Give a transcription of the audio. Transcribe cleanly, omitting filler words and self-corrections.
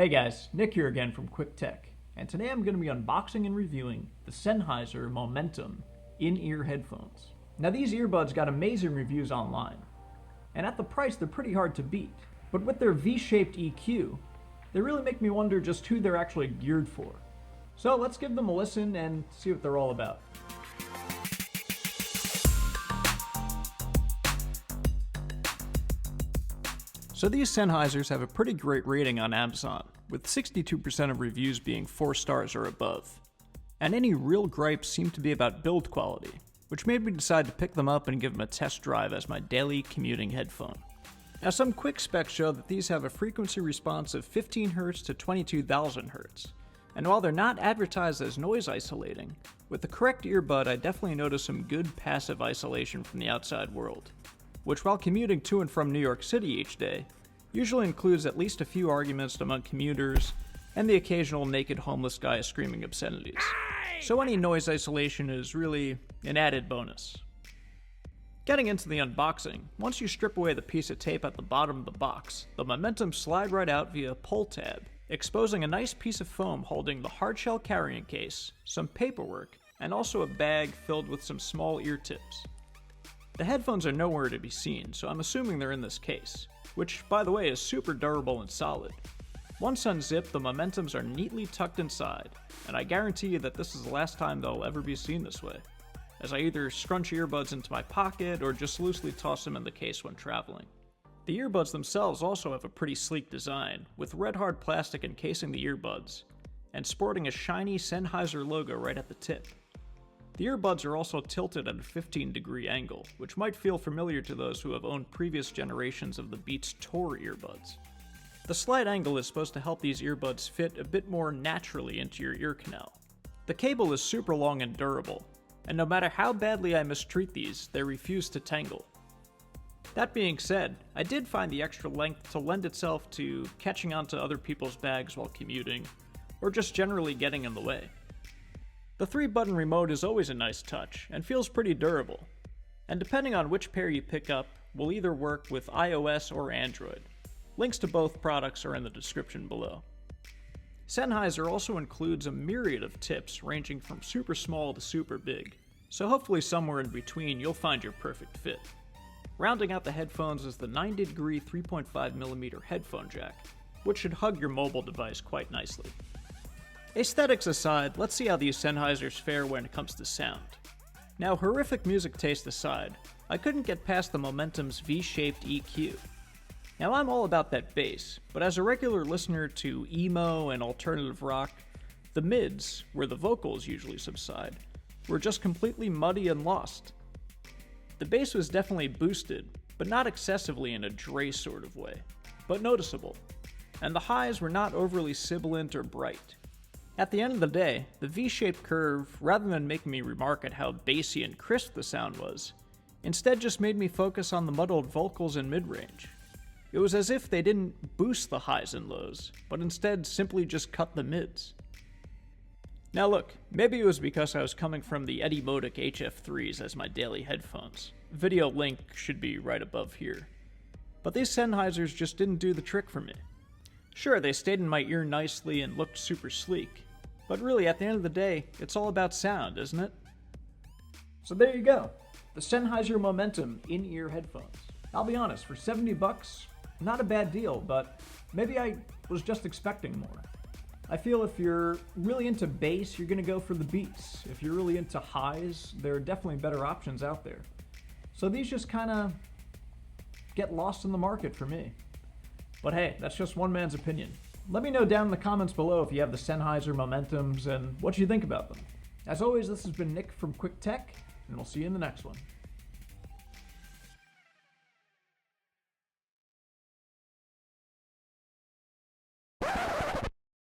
Hey guys, Nick here again from Quick Tech, and today I'm going to be unboxing and reviewing the Sennheiser Momentum In Ear headphones. Now these earbuds got amazing reviews online, and at the price they're pretty hard to beat, but with their V-shaped EQ, they really make me wonder just who they're actually geared for. So let's give them a listen and see what they're all about. So these Sennheisers have a pretty great rating on Amazon, with 62% of reviews being 4 stars or above. And any real gripes seem to be about build quality, which made me decide to pick them up and give them a test drive as my daily commuting headphone. Now some quick specs show that these have a frequency response of 15Hz to 22,000Hz. And while they're not advertised as noise isolating, with the correct earbud I definitely notice some good passive isolation from the outside world, which while commuting to and from New York City each day, usually includes at least a few arguments among commuters and the occasional naked homeless guy screaming obscenities. So any noise isolation is really an added bonus. Getting into the unboxing, once you strip away the piece of tape at the bottom of the box, the Momentum slide right out via a pull tab, exposing a nice piece of foam holding the hardshell carrying case, some paperwork, and also a bag filled with some small ear tips. The headphones are nowhere to be seen, so I'm assuming they're in this case, which, by the way, is super durable and solid. Once unzipped, the Momentums are neatly tucked inside, and I guarantee you that this is the last time they'll ever be seen this way, as I either scrunch earbuds into my pocket or just loosely toss them in the case when traveling. The earbuds themselves also have a pretty sleek design, with red hard plastic encasing the earbuds, and sporting a shiny Sennheiser logo right at the tip. The earbuds are also tilted at a 15-degree angle, which might feel familiar to those who have owned previous generations of the Beats Tour earbuds. The slight angle is supposed to help these earbuds fit a bit more naturally into your ear canal. The cable is super long and durable, and no matter how badly I mistreat these, they refuse to tangle. That being said, I did find the extra length to lend itself to catching onto other people's bags while commuting, or just generally getting in the way. The 3-button remote is always a nice touch, and feels pretty durable, and depending on which pair you pick up, will either work with iOS or Android. Links to both products are in the description below. Sennheiser also includes a myriad of tips ranging from super small to super big, so hopefully somewhere in between you'll find your perfect fit. Rounding out the headphones is the 90-degree 3.5mm headphone jack, which should hug your mobile device quite nicely. Aesthetics aside, let's see how these Sennheisers fare when it comes to sound. Now, horrific music taste aside, I couldn't get past the Momentum's V-shaped EQ. Now, I'm all about that bass, but as a regular listener to emo and alternative rock, the mids, where the vocals usually subside, were just completely muddy and lost. The bass was definitely boosted, but not excessively in a Dre sort of way, but noticeable, and the highs were not overly sibilant or bright. At the end of the day, the V-shaped curve, rather than making me remark at how bassy and crisp the sound was, instead just made me focus on the muddled vocals and mid-range. It was as if they didn't boost the highs and lows, but instead simply just cut the mids. Now look, maybe it was because I was coming from the Eddie Modic HF3s as my daily headphones. Video link should be right above here. But these Sennheisers just didn't do the trick for me. Sure, they stayed in my ear nicely and looked super sleek, but really at the end of the day, it's all about sound, isn't it? So there you go, the Sennheiser Momentum In-Ear headphones. I'll be honest, for $70, not a bad deal, but maybe I was just expecting more. I feel if you're really into bass, you're gonna go for the Beats. If you're really into highs, there are definitely better options out there. So these just kinda get lost in the market for me. But hey, that's just one man's opinion. Let me know down in the comments below if you have the Sennheiser Momentums and what you think about them. As always, this has been Nick from Quick Tech, and we'll see you in the next one.